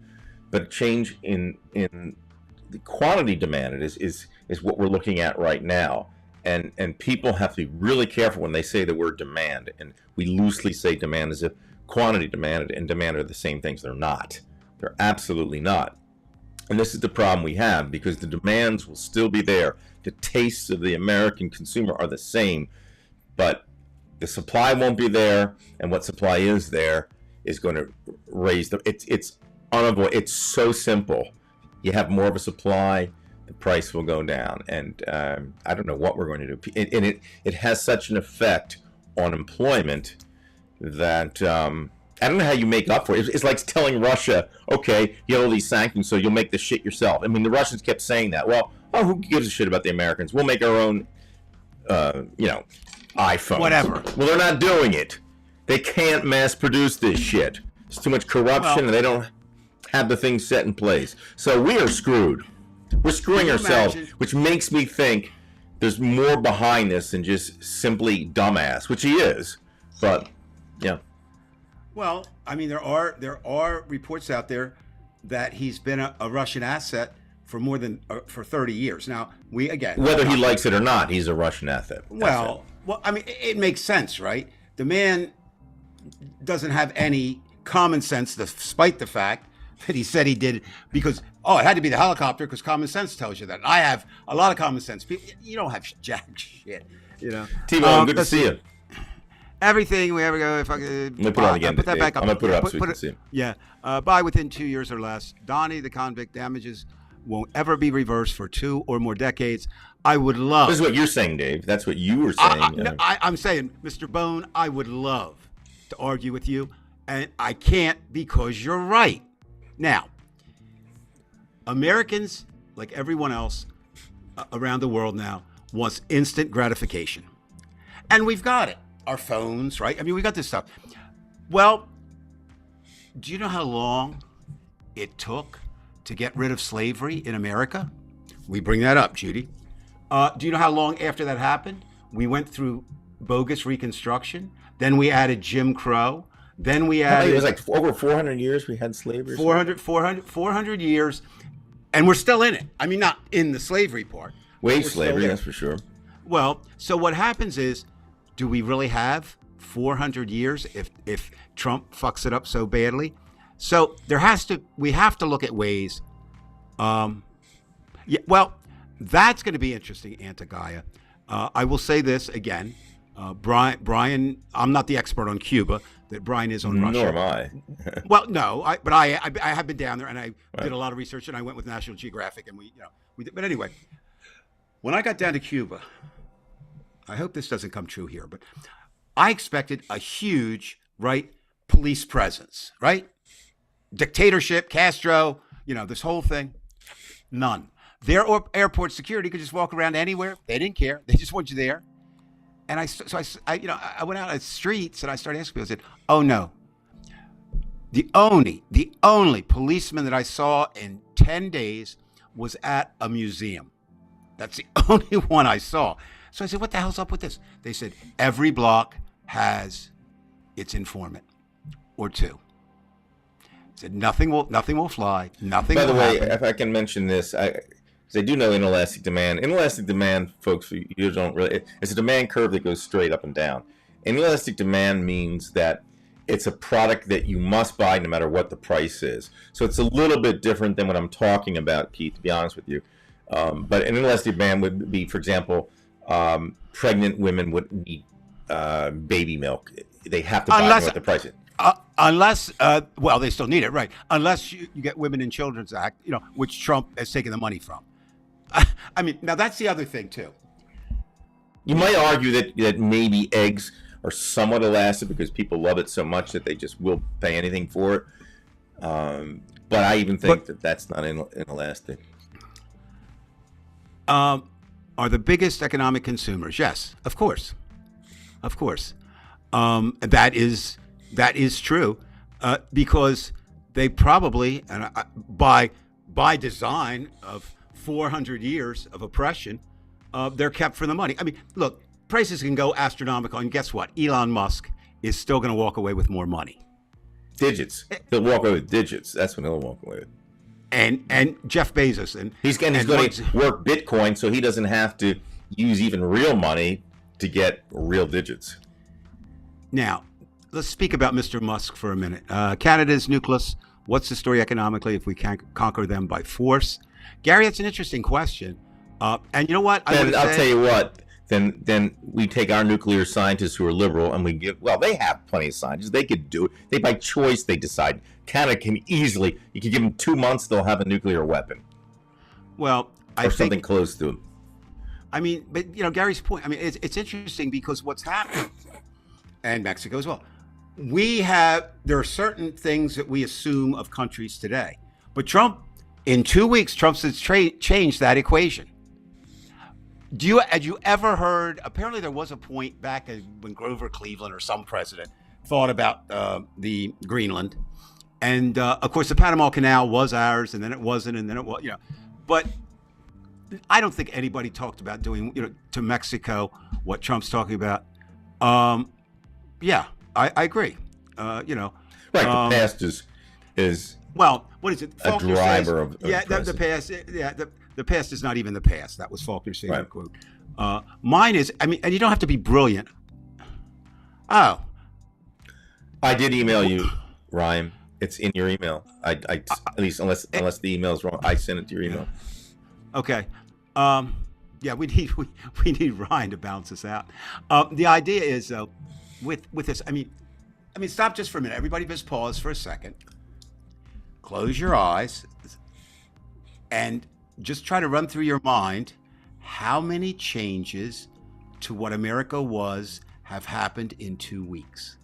But a change in the quantity demand is what we're looking at right now. And people have to be really careful when they say the word demand. And we loosely say demand as if quantity demand and demand are the same things. They're not. They're absolutely not. And this is the problem we have, because the demands will still be there. The tastes of the American consumer are the same, but the supply won't be there, and what supply is there is going to raise the. It's unavoidable. It's so simple. You have more of a supply, the price will go down, and I don't know what we're going to do. And it has such an effect on employment that I don't know how you make up for it. It's like telling Russia, okay, you have all these sanctions, so you'll make the shit yourself. I mean, the Russians kept saying that. Well, who gives a shit about the Americans? We'll make our own, iPhones. Whatever. Well, they're not doing it. They can't mass produce this shit. There's too much corruption, and they don't have the things set in place. So we are screwed. We're screwing ourselves, which makes me think there's more behind this than just simply dumbass, which he is. But, yeah. Well, I mean, there are reports out there that he's been a Russian asset for more than for 30 years. Now, whether he likes it or not, he's a Russian asset. Well, I mean, it makes sense, right? The man doesn't have any common sense, despite the fact that he said he did because it had to be the helicopter because common sense tells you that. I have a lot of common sense. People, you don't have jack shit, you know. T-Bone, good to see you. Everything we ever go, if I could let me put it on again. Put that back up. I'm gonna put it up so you can see it. Yeah, by within 2 years or less, Donnie the convict damages won't ever be reversed for 2 or more decades. I would love. This is what you're saying, Dave. That's what you were saying. I'm saying, Mr. Bone, I would love to argue with you, and I can't because you're right. Now, Americans, like everyone else around the world now, wants instant gratification, and we've got it. Our phones, right? I mean, we got this stuff. Well, do you know how long it took to get rid of slavery in America? We bring that up, Judy. Do you know how long after that happened? We went through bogus Reconstruction. Then we added Jim Crow. Then we added... It was like over 400 years we had slavery. 400 years. And we're still in it. I mean, not in the slavery part. Wage slavery, that's for sure. Well, so what happens is, do we really have 400 years if Trump fucks it up so badly? So we have to look at ways. Well, that's going to be interesting, Antagaya. I will say this again. Brian, I'm not the expert on Cuba that Brian is on Russia. Nor am I. Well, no, but I have been down there and I did a lot of research and I went with National Geographic and we did. But anyway, when I got down to Cuba, I hope this doesn't come true here, but I expected a huge, police presence, right? Dictatorship, Castro, this whole thing. None. Their airport security could just walk around anywhere. They didn't care. They just want you there. And I went out on the streets and I started asking people. I said, "Oh no, the only policeman that I saw in 10 days was at a museum. That's the only one I saw." So I said, "What the hell's up with this?" They said, "Every block has its informant or two." I said, "Nothing will fly. Nothing." By the will way, happen. if I can mention this, I do know inelastic demand. Inelastic demand, folks, you don't really. It's a demand curve that goes straight up and down. Inelastic demand means that it's a product that you must buy no matter what the price is. So it's a little bit different than what I'm talking about, Keith, to be honest with you. But an inelastic demand would be, for example, pregnant women would need baby milk. They have to buy it what the price is. Unless, they still need it, right? Unless you get Women and Children's Act, which Trump has taken the money from. I mean, now that's the other thing too. You might argue that maybe eggs are somewhat elastic because people love it so much that they just will pay anything for it. But I even think that's not inelastic. Are the biggest economic consumers? Yes, of course. That is true because they probably, and by design of 400 years of oppression, they're kept for the money. I mean, look, prices can go astronomical, and guess what? Elon Musk is still going to walk away with more money. Digits. He'll walk away with digits. That's when he'll walk away with. And Jeff Bezos he's going to work Bitcoin so he doesn't have to use even real money to get real digits. Now, let's speak about Mr. Musk for a minute. Canada's nucleus What's the story economically if we can't conquer them by force? Gary, that's an interesting question. And you know what? Then I'll tell you what. Then we take our nuclear scientists who are liberal and we give. Well, they have plenty of scientists. They could do it. They by choice they decide. Canada can easily. You can give them 2 months. They'll have a nuclear weapon. Well, or something close to it. I mean, but Gary's point. I mean, it's interesting because what's happening, and Mexico as well. There are certain things that we assume of countries today, but Trump, in 2 weeks, Trump has changed that equation. Had you ever heard? Apparently, there was a point back when Grover Cleveland or some president thought about the Greenland, and of course, the Panama Canal was ours, and then it wasn't, and then it was, But I don't think anybody talked about doing, to Mexico what Trump's talking about. Yeah, I agree. Right. The past is well, what is it? A Faulkner driver says, of the past. Yeah, the past is not even the past. That was Faulkner's favorite quote. Mine is, and you don't have to be brilliant. Oh, I did email you, Ryan. It's in your email. I at least unless the email is wrong, I sent it to your email. Okay. Yeah, we need Ryan to balance this out. The idea is though, with this, I mean, stop just for a minute. Everybody just pause for a second. Close your eyes and just try to run through your mind how many changes to what America was have happened in 2 weeks.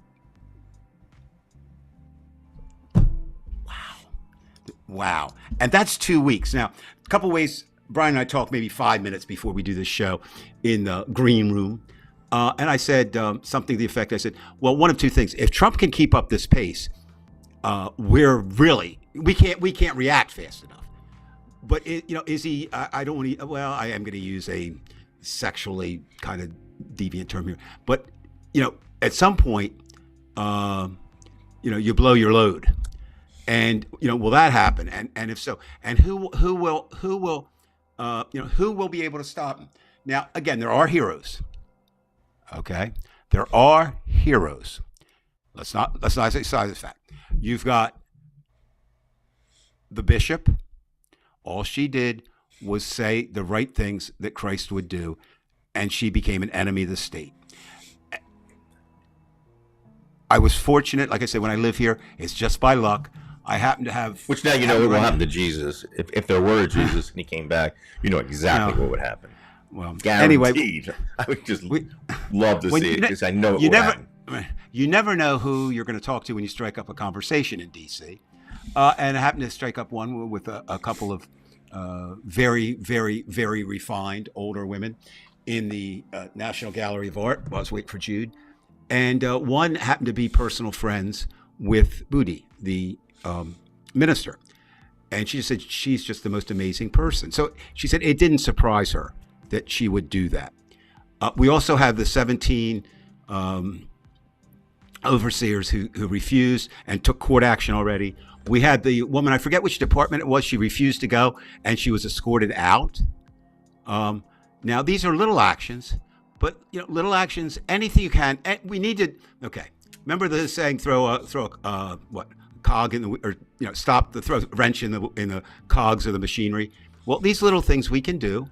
Wow. And that's 2 weeks. Now, a couple ways. Brian and I talked maybe 5 minutes before we do this show in the green room. And I said something to the effect, I said, well, one of two things. If Trump can keep up this pace, we can't react fast enough. But, is he, I don't want to, well, I am going to use a sexually kind of deviant term here. But, at some point, you blow your load. And, will that happen? And if so, and who will be able to stop him? Now, again, there are heroes. Okay, there are heroes. Let's not say side the fact. You've got the bishop. All she did was say the right things that Christ would do, and she became an enemy of the state. I was fortunate, like I said, when I live here, it's just by luck. I happen to have... Which now what will happen to Jesus. If there were a Jesus and he came back, exactly what would happen. Well, guaranteed. Anyway, I would just love to see it because I know it would happen. You never know who you're going to talk to when you strike up a conversation in D.C. And I happened to strike up one with a couple of very, very, very refined older women in the National Gallery of Art. Well, I was waiting for Jude. And one happened to be personal friends with Budi, the minister. And she just said she's just the most amazing person. So she said it didn't surprise her that she would do that. We also have the 17 overseers who refused and took court action already. We had the woman, I forget which department it was, she refused to go and she was escorted out. Now, these are little actions, but little actions, anything you can. We need to, okay. Remember the saying, throw a cog in the, or throw a wrench in the cogs of the machinery. Well, these little things we can do,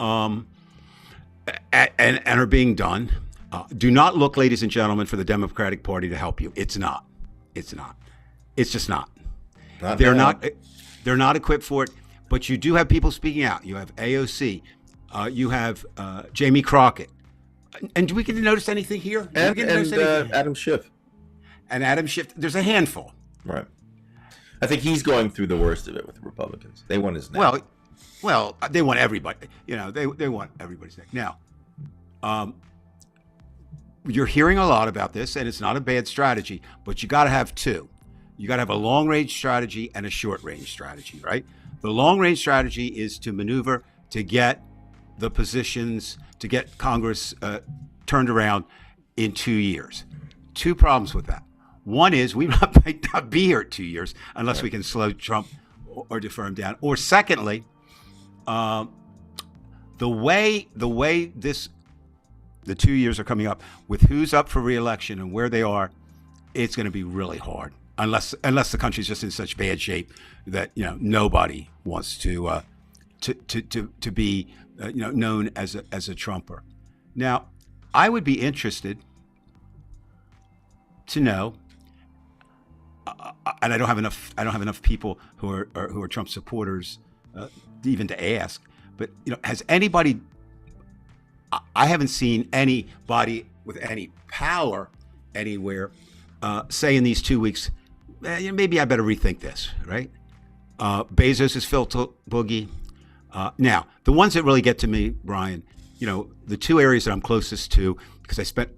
and are being done. Do not look, ladies and gentlemen, for the Democratic Party to help you. It's not. It's just not. They're not equipped for it. But you do have people speaking out. You have AOC. You have Jamie Crockett. And do we get to notice anything here? Adam Schiff. And Adam Schiff. There's a handful. Right. I think he's going through the worst of it with the Republicans. They want his neck. Well, they want everybody. They want everybody's neck. Now, you're hearing a lot about this, and it's not a bad strategy, but you got to have two. You got to have a long-range strategy and a short-range strategy, right? The long-range strategy is to maneuver to get the positions, to get Congress turned around in 2 years. Two problems with that. One is we might not be here 2 years unless we can slow Trump or defer him down. Or secondly, the way the 2 years are coming up with who's up for re-election and where they are, it's going to be really hard. unless the country's just in such bad shape that nobody wants to be known as a Trumper. Now, I would be interested to know, and I don't have enough people who are Trump supporters even to ask. But has anybody? I haven't seen anybody with any power anywhere say in these 2 weeks, maybe I better rethink this. Right? Bezos is filter boogie. Now, the ones that really get to me, Brian, the two areas that I'm closest to, because I spent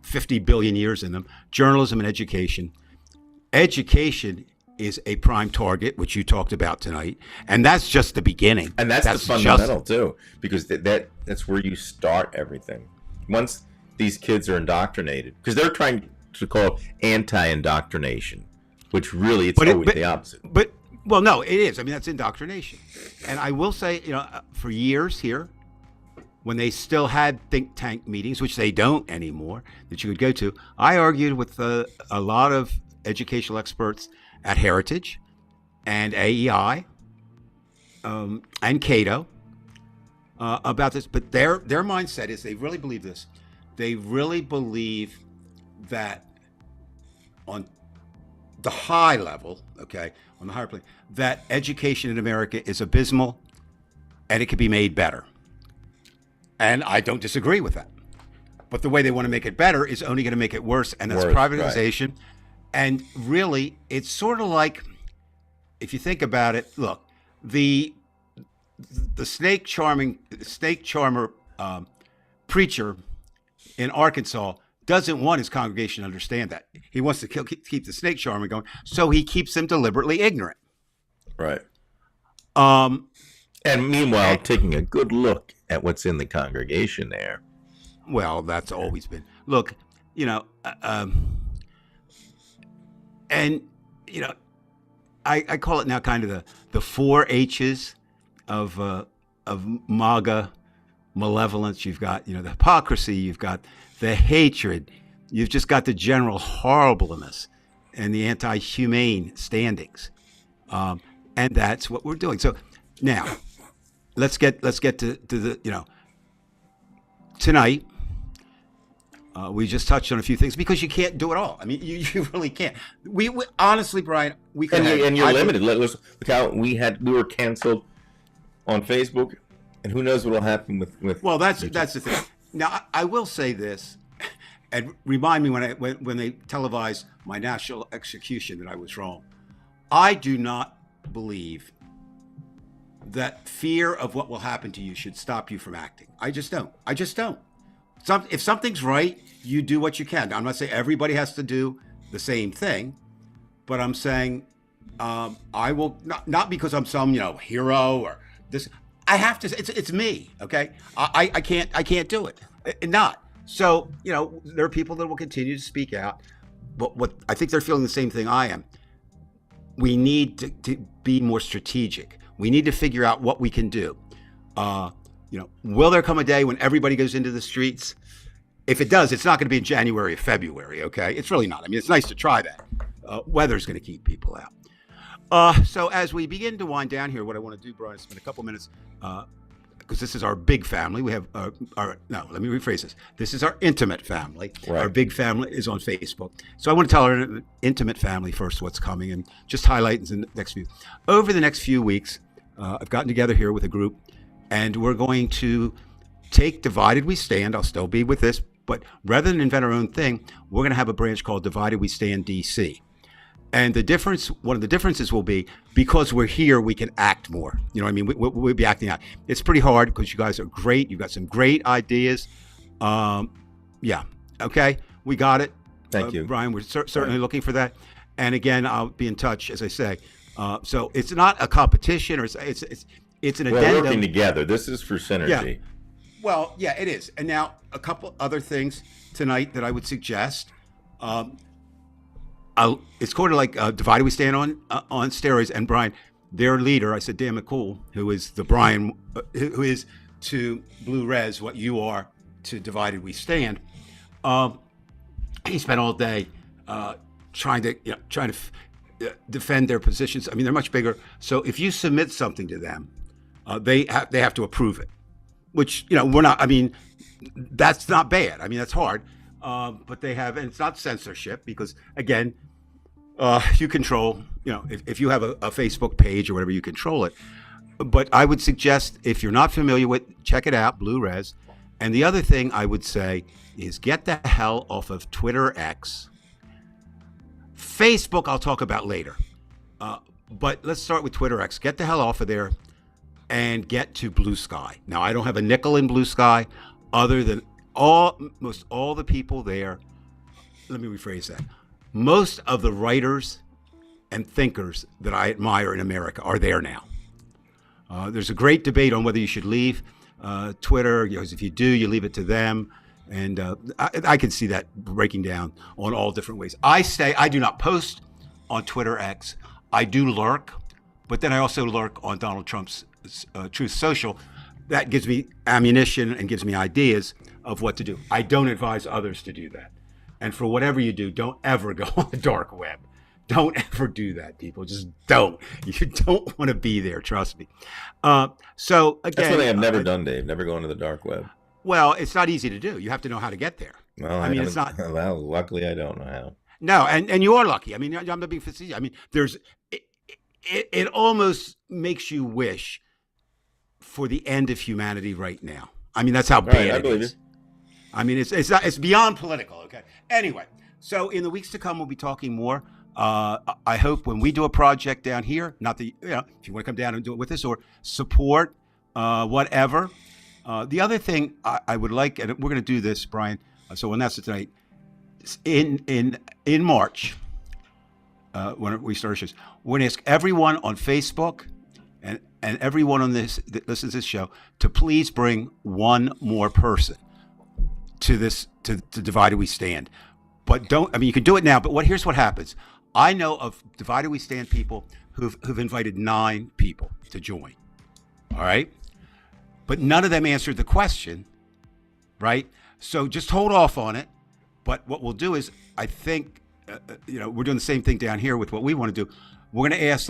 50 billion years in them: journalism and education. Education is a prime target, which you talked about tonight, and that's just the beginning. And that's the fundamental too, because that's where you start everything. Once these kids are indoctrinated, because they're trying to call it anti-indoctrination, which really it's always the opposite. Well, no, it is. I mean, that's indoctrination. And I will say, for years here, when they still had think tank meetings, which they don't anymore, that you could go to, I argued with a lot of educational experts at Heritage and AEI and Cato about this. But their mindset is they really believe this. They really believe that on the high level, on the higher plane, that education in America is abysmal and it could be made better. And I don't disagree with that. But the way they want to make it better is only going to make it worse, and that's privatization. Right. And really, it's sort of like, if you think about it, look, the snake charmer preacher in Arkansas doesn't want his congregation to understand that. He wants to keep the snake charmer going, so he keeps them deliberately ignorant. Right. And meanwhile, taking a good look at what's in the congregation there. Well, that's always been. Look, I call it now kind of the 4 H's of MAGA malevolence. You've got the hypocrisy, you've got the hatred, you've just got the general horribleness and the anti-humane standings, and that's what we're doing. So now, let's get to the tonight. We just touched on a few things because you can't do it all. I mean, you really can't. We honestly, Brian, we could. And you're limited. Look how we were canceled on Facebook, and who knows what will happen with. Well, that's the thing. Now, I will say this, and remind me when they televised my national execution that I was wrong. I do not believe that fear of what will happen to you should stop you from acting. I just don't. If something's right, you do what you can. I'm not saying everybody has to do the same thing, but I'm saying I will not because I'm some hero or this. I have to. It's me. Okay. I can't do it. Not so. There are people that will continue to speak out, but what I think they're feeling the same thing I am. We need to be more strategic. We need to figure out what we can do. Will there come a day when everybody goes into the streets? If it does, it's not going to be in January or February, okay? It's really not. I mean, it's nice to try that. Weather's going to keep people out. So as we begin to wind down here, what I want to do, Brian, is spend a couple minutes, because this is our big family. We have let me rephrase this. This is our intimate family. Right. Our big family is on Facebook. So I want to tell our intimate family first what's coming and just highlight in the next few. Over the next few weeks, I've gotten together here with a group, and we're going to take Divided We Stand. I'll still be with this, but rather than invent our own thing, we're going to have a branch called Divided We Stand DC. And one of the differences will be, because we're here, we can act more. You know what I mean? We'll be acting out. It's pretty hard because you guys are great. You've got some great ideas. Yeah. Okay. We got it. Thank you, Brian. We're certainly looking for that. And again, I'll be in touch, as I say. So it's not a competition, or it's an addendum. We're working together. This is for synergy. Yeah. Well, yeah, it is. And now a couple other things tonight that I would suggest. It's sort of like Divided We Stand on steroids. And Brian, their leader, I said Dan McCool, who is the Brian, who is to Blue Res what you are to Divided We Stand. He spent all day trying to defend their positions. I mean, they're much bigger. So if you submit something to them, they have to approve it, which we're not. I mean, that's not bad. I mean, that's hard, but they have, and it's not censorship because again, you control. If you have a Facebook page or whatever, you control it. But I would suggest if you're not familiar with, check it out, Blue Res. And the other thing I would say is get the hell off of Twitter X. Facebook, I'll talk about later. But let's start with Twitter X. Get the hell off of there and get to Blue Sky. Now, I don't have a nickel in Blue Sky other than most all the people there. Let me rephrase that. Most of the writers and thinkers that I admire in America are there now. There's a great debate on whether you should leave Twitter. Because if you do, you leave it to them. And I can see that breaking down on all different ways. I do not post on Twitter X. I do lurk, but then I also lurk on Donald Trump's Truth Social. That gives me ammunition and gives me ideas of what to do. I don't advise others to do that. And for whatever you do, don't ever go on the dark web. Don't ever do that, people. Just don't. You don't want to be there. Trust me. So again, that's something I've never done, Dave. Never go into the dark web. Well, it's not easy to do. You have to know how to get there. Well, I mean, it's not. Well, luckily, I don't know how. No, and you are lucky. I mean, I'm not being facetious. I mean, it almost makes you wish for the end of humanity right now. I mean, that's how bad it is. I mean, it's beyond political. Okay. Anyway, so in the weeks to come, we'll be talking more. I hope when we do a project down here, not that if you want to come down and do it with us or support whatever. The other thing I would like, and we're going to do this, Brian. So when that's tonight, in March, when we start shows, we're going to ask everyone on Facebook and everyone on this that listens to this show to please bring one more person to this to Divided We Stand. But you can do it now. But here's what happens. I know of Divided We Stand people who've invited 9 people to join. All right. But none of them answered the question, right? So just hold off on it. But what we'll do is, I think, we're doing the same thing down here with what we want to do. We're going to ask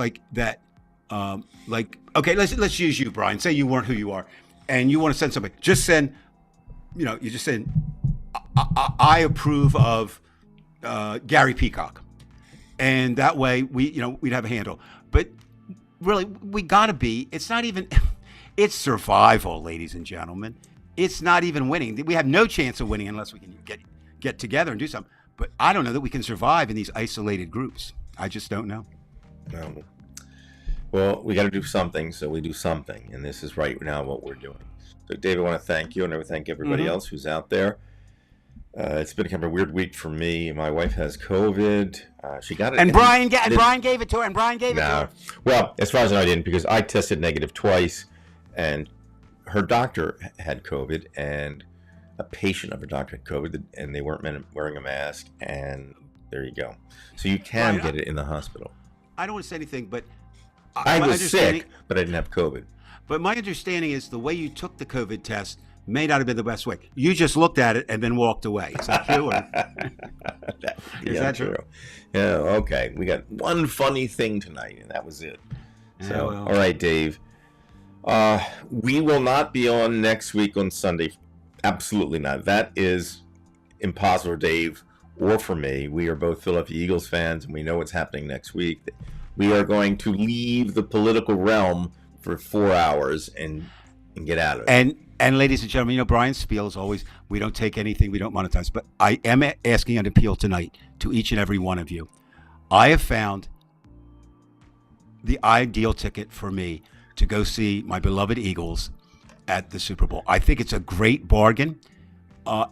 okay, let's use you, Brian. Say you weren't who you are, and you want to send somebody. Just send, you just send, I approve of Gary Peacock, and that way we'd have a handle. But really, we got to be. It's not even. It's survival, ladies and gentlemen. It's not even winning. We have no chance of winning unless we can get together and do something. But I don't know that we can survive in these isolated groups. I just don't know. No. Well, we got to do something, so we do something. And this is right now what we're doing. So, Dave, I want to thank you, and I want to thank everybody else who's out there. It's been kind of a weird week for me. My wife has COVID. She got it. And Brian gave it to her, and Brian gave it to her. Well, as far as I know, I didn't, because I tested negative twice. And her doctor had COVID, and a patient of her doctor had COVID, and they weren't wearing a mask, and there you go. So you can get it in the hospital. I don't want to say anything, but I was sick, but I didn't have COVID. But my understanding is the way you took the COVID test may not have been the best way. You just looked at it and then walked away. Is that true? Is that true? Yeah, okay. We got one funny thing tonight, and that was it. So, all right, Dave. We will not be on next week on Sunday. Absolutely not. That is impossible for Dave or for me. We are both Philadelphia Eagles fans, and we know what's happening next week. We are going to leave the political realm for 4 hours and get out of it. And ladies and gentlemen, Brian's spiel is always, we don't take anything, we don't monetize. But I am asking an appeal tonight to each and every one of you. I have found the ideal ticket for me to go see my beloved Eagles at the Super Bowl. I think it's a great bargain.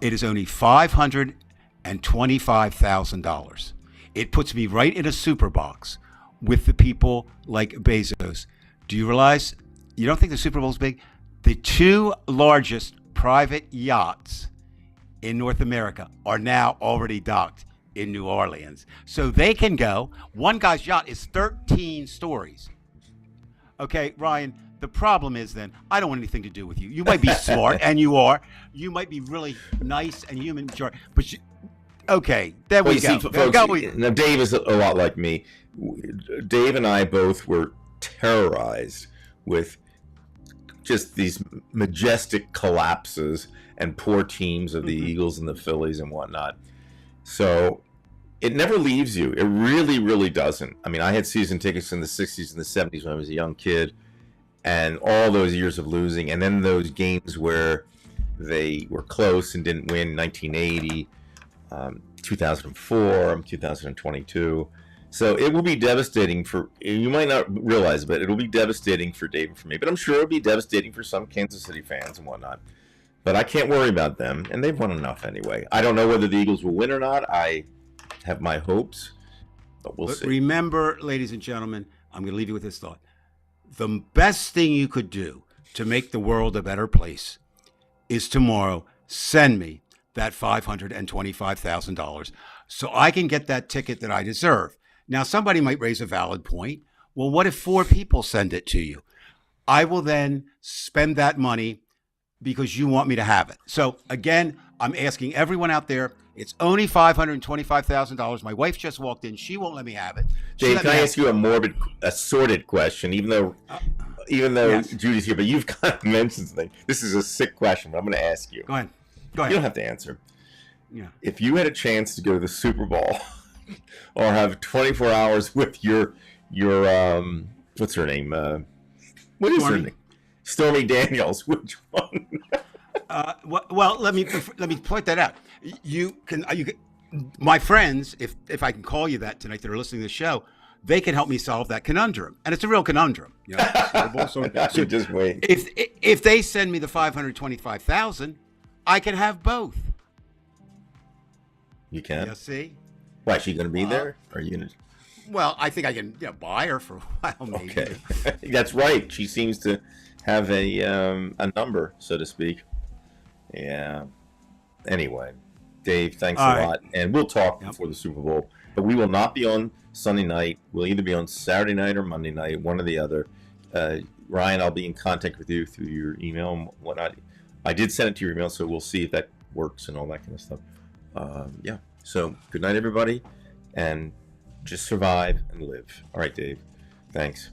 It is only $525,000. It puts me right in a super box with the people like Bezos. Do you realize, you don't think the Super Bowl's big? The 2 largest private yachts in North America are now already docked in New Orleans. So they can go. One guy's yacht is 13 stories. Okay, Ryan, the problem is then, I don't want anything to do with you. You might be smart, and you are. You might be really nice and human, but Okay, there Well, we you go. see, folks, Go we- now Dave is a lot like me. Dave and I both were terrorized with just these majestic collapses and poor teams of the Eagles and the Phillies and whatnot. So it never leaves you. It really, really doesn't. I mean, I had season tickets in the 60s and the 70s when I was a young kid, and all those years of losing, and then those games where they were close and didn't win, 1980, 2004, 2022. So it will be devastating for, you might not realize, but it'll be devastating for Dave and for me. But I'm sure it'll be devastating for some Kansas City fans and whatnot. But I can't worry about them, and they've won enough anyway. I don't know whether the Eagles will win or not. I have my hopes, but we'll see. Remember, ladies and gentlemen, I'm going to leave you with this thought. The best thing you could do to make the world a better place is tomorrow send me that $525,000 so I can get that ticket that I deserve. Now, somebody might raise a valid point. Well, what if 4 people send it to you? I will then spend that money because you want me to have it. So again, I'm asking everyone out there, it's only $525,000. My wife just walked in. She won't let me have it. Dave, can I ask you a sordid question, even though yes. Judy's here, but you've kind of mentioned something. This is a sick question, but I'm going to ask you. Go ahead. You don't have to answer. Yeah. If you had a chance to go to the Super Bowl or have 24 hours with your what's her name? What is her name? Stormy Daniels. Which one? Well, let me point that out. You can my friends, if I can call you that tonight that are listening to the show, they can help me solve that conundrum, and it's a real conundrum. You know, so just wait. If they send me the $525,000, I can have both. You can. You see? Why, is she going to be there? Or are you going to? Well, I think I can buy her for a while, maybe. Okay, that's right. She seems to have a number, so to speak. Yeah. Anyway, Dave, thanks a lot, and we'll talk before the Super Bowl. But we will not be on Sunday night. We'll either be on Saturday night or Monday night, one or the other. Ryan, I'll be in contact with you through your email and whatnot. I did send it to your email, so we'll see if that works and all that kind of stuff. Yeah. So good night, everybody, and just survive and live. All right, Dave. Thanks.